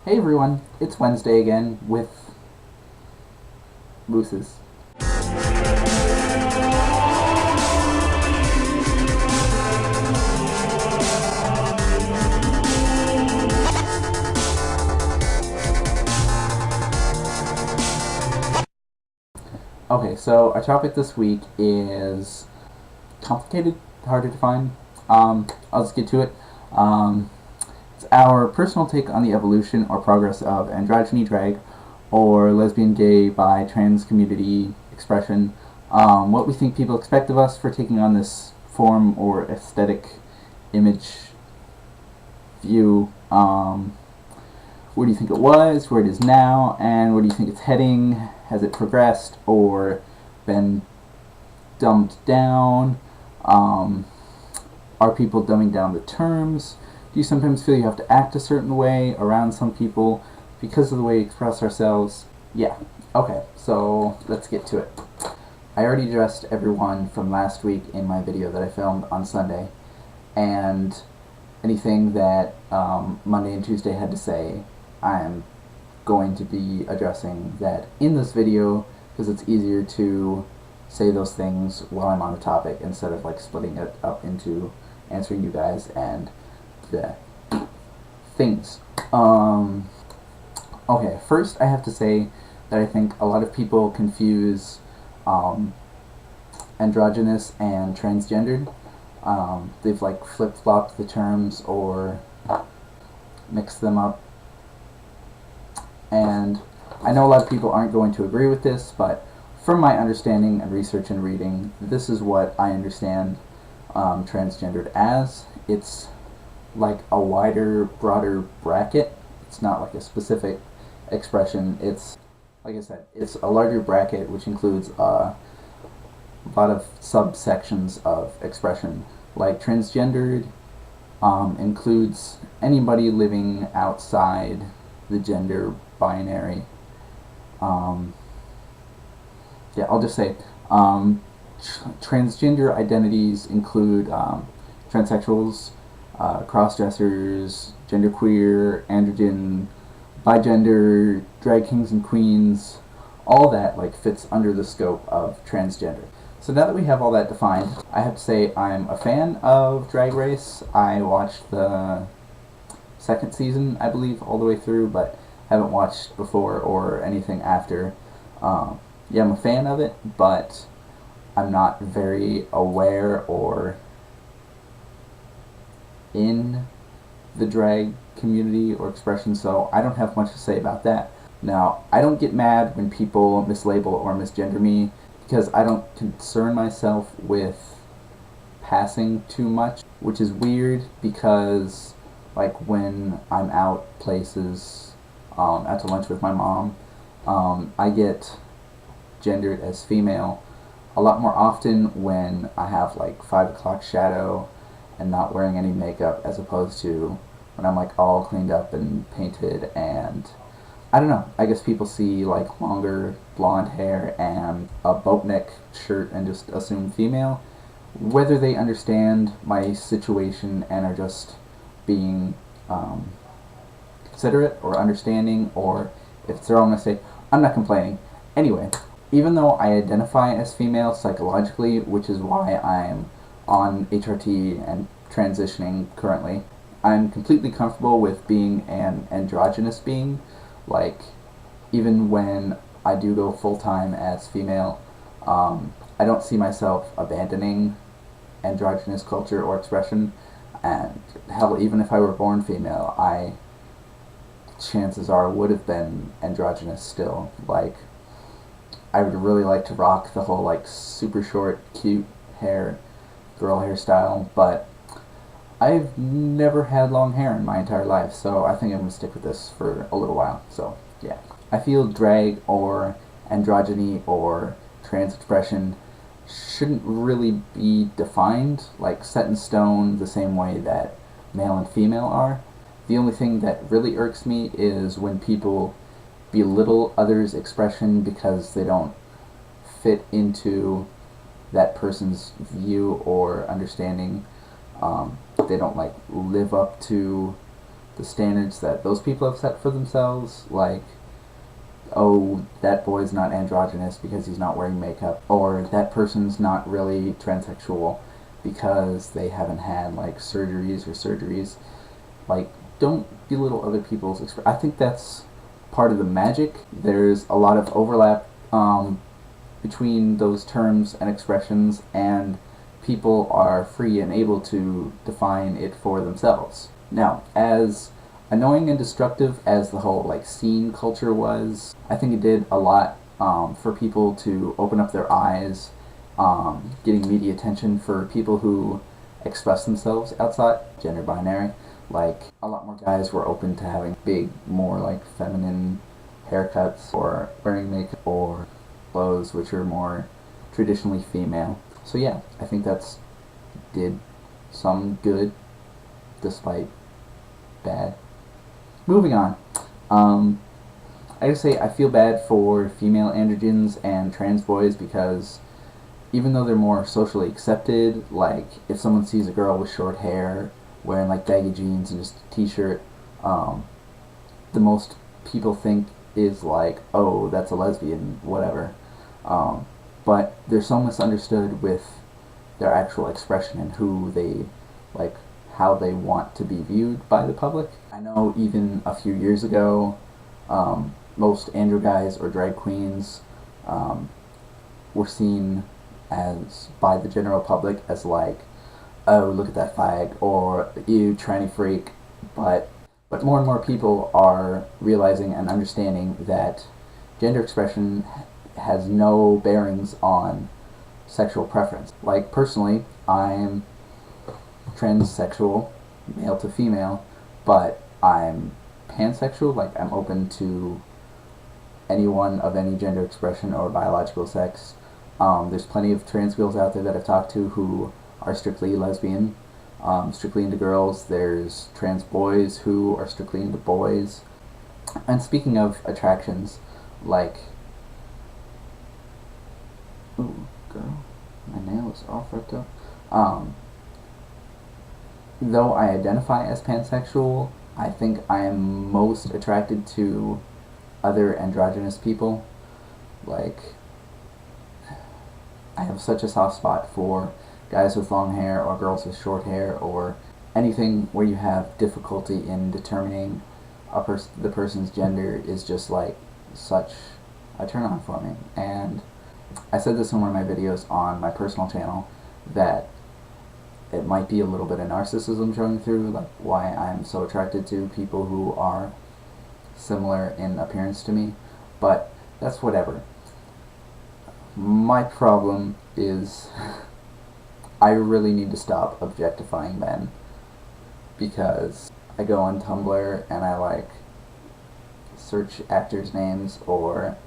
Hey everyone, it's Wednesday again with mooses. Okay, so our topic this week is complicated, hard to define. I'll just get to it. Um, it's our personal take on the evolution or progress of androgyny, drag, or lesbian, gay, bi, trans community expression. What we think people expect of us for taking on this form or aesthetic image view. Where do you think it was, where it is now, and where do you think it's heading? Has it progressed or been dumbed down? Are people dumbing down the terms? Do you sometimes feel you have to act a certain way around some people because of the way we express ourselves? Yeah, okay, so let's get to it. I already addressed everyone from last week in my video that I filmed on Sunday, and anything that Monday and Tuesday had to say, I am going to be addressing that in this video because it's easier to say those things while I'm on a topic instead of like splitting it up into answering you guys and the things. Okay, first I have to say that I think a lot of people confuse androgynous and transgendered. They've like flip-flopped the terms or mixed them up. And I know a lot of people aren't going to agree with this, but from my understanding and research and reading, this is what I understand transgendered as. It's like a wider, broader bracket. It's not like a specific expression. It's, like I said, it's a larger bracket which includes a lot of subsections of expression. Like transgendered includes anybody living outside the gender binary. Yeah, I'll just say transgender identities include transsexuals, cross-dressers, genderqueer, androgen, bigender, drag kings and queens. All that like fits under the scope of transgender. So now that we have all that defined, I have to say I'm a fan of Drag Race. I watched the second season, I believe, all the way through, but haven't watched before or anything after. Yeah, I'm a fan of it, but I'm not very aware or in the drag community or expression, so I don't have much to say about that. Now, I don't get mad when people mislabel or misgender me because I don't concern myself with passing too much, which is weird because like when I'm out places, out to lunch with my mom, I get gendered as female a lot more often when I have like 5 o'clock shadow and not wearing any makeup as opposed to when I'm like all cleaned up and painted, and I don't know, I guess people see like longer blonde hair and a boat neck shirt and just assume female. Whether they understand my situation and are just being considerate or understanding, or if it's their own mistake, I'm not complaining. Anyway, even though I identify as female psychologically, which is why I'm on HRT and transitioning currently, I'm completely comfortable with being an androgynous being. Like, even when I do go full-time as female, I don't see myself abandoning androgynous culture or expression, and hell, even if I were born female, I, chances are, would have been androgynous still. Like, I would really like to rock the whole like super short, cute hair, girl hairstyle, but I've never had long hair in my entire life, so I think I'm going to stick with this for a little while. So, yeah. I feel drag or androgyny or trans expression shouldn't really be defined, like set in stone the same way that male and female are. The only thing that really irks me is when people belittle others' expression because they don't fit into that person's view or understanding. They don't like live up to the standards that those people have set for themselves, like, oh, that boy's not androgynous because he's not wearing makeup, or that person's not really transsexual because they haven't had like surgeries. Like, don't belittle other people's I think that's part of the magic. There's a lot of overlap between those terms and expressions, and people are free and able to define it for themselves. Now, as annoying and destructive as the whole like scene culture was, I think it did a lot for people to open up their eyes, getting media attention for people who express themselves outside gender binary. Like, a lot more guys were open to having big, more like feminine haircuts, or wearing makeup, or clothes which are more traditionally female. So yeah, I think that's did some good despite bad. Moving on. I just say I feel bad for female androgyns and trans boys, because even though they're more socially accepted, like if someone sees a girl with short hair wearing like baggy jeans and just a t-shirt, the most people think is like, oh, that's a lesbian, whatever. But they're so misunderstood with their actual expression and who they, like, how they want to be viewed by the public. I know even a few years ago, most andro guys or drag queens were seen as, by the general public, as like, oh, look at that fag, or ew, tranny freak. But more and more people are realizing and understanding that gender expression has no bearings on sexual preference. Like, personally, I'm transsexual, male to female, but I'm pansexual. Like, I'm open to anyone of any gender expression or biological sex. There's plenty of trans girls out there that I've talked to who are strictly lesbian, strictly into girls. There's trans boys who are strictly into boys. And speaking of attractions, like, ooh, girl, my nail is off right though. Though I identify as pansexual, I think I am most attracted to other androgynous people. Like, I have such a soft spot for guys with long hair or girls with short hair, or anything where you have difficulty in determining the person's gender is just like such a turn on for me. And I said this in one of my videos on my personal channel, that it might be a little bit of narcissism showing through, like why I'm so attracted to people who are similar in appearance to me, but that's whatever. My problem is I really need to stop objectifying men, because I go on Tumblr and I like search actors' names or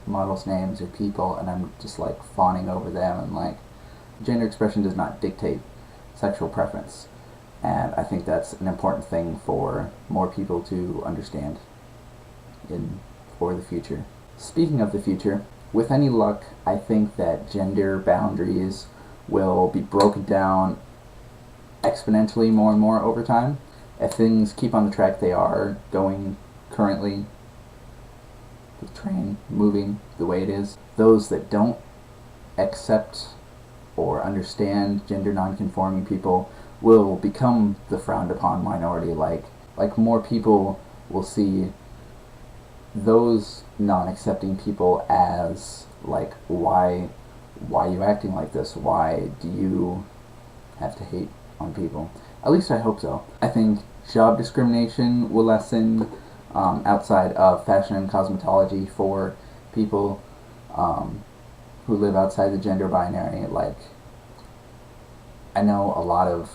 models' names or people, and I'm just like fawning over them, and like, gender expression does not dictate sexual preference, and I think that's an important thing for more people to understand for the future. Speaking of the future, with any luck, I think that gender boundaries will be broken down exponentially more and more over time. If things keep on the track they are going currently, the train moving the way it is, those that don't accept or understand gender non-conforming people will become the frowned upon minority. Like more people will see those non-accepting people as like, why are you acting like this? Why do you have to hate on people? At least I hope so. I think job discrimination will lessen outside of fashion and cosmetology for people who live outside the gender binary. Like, I know a lot of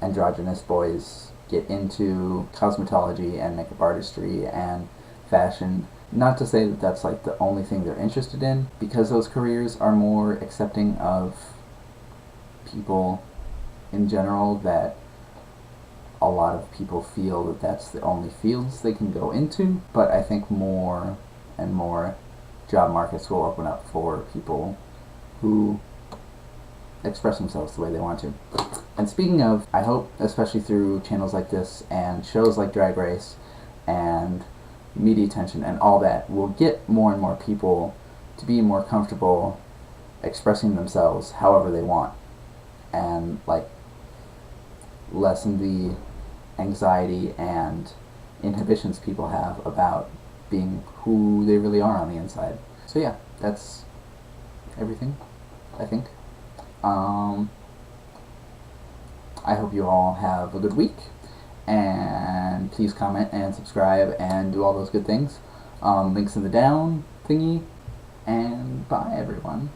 androgynous boys get into cosmetology and makeup artistry and fashion. Not to say that that's like the only thing they're interested in, because those careers are more accepting of people in general, that a lot of people feel that that's the only fields they can go into. But I think more and more job markets will open up for people who express themselves the way they want to. And speaking of, I hope, especially through channels like this and shows like Drag Race and media attention and all that, we'll get more and more people to be more comfortable expressing themselves however they want, and like lessen the anxiety and inhibitions people have about being who they really are on the inside. So yeah, that's everything, I think. I hope you all have a good week, and please comment and subscribe and do all those good things. Links in the down thingy, and bye everyone.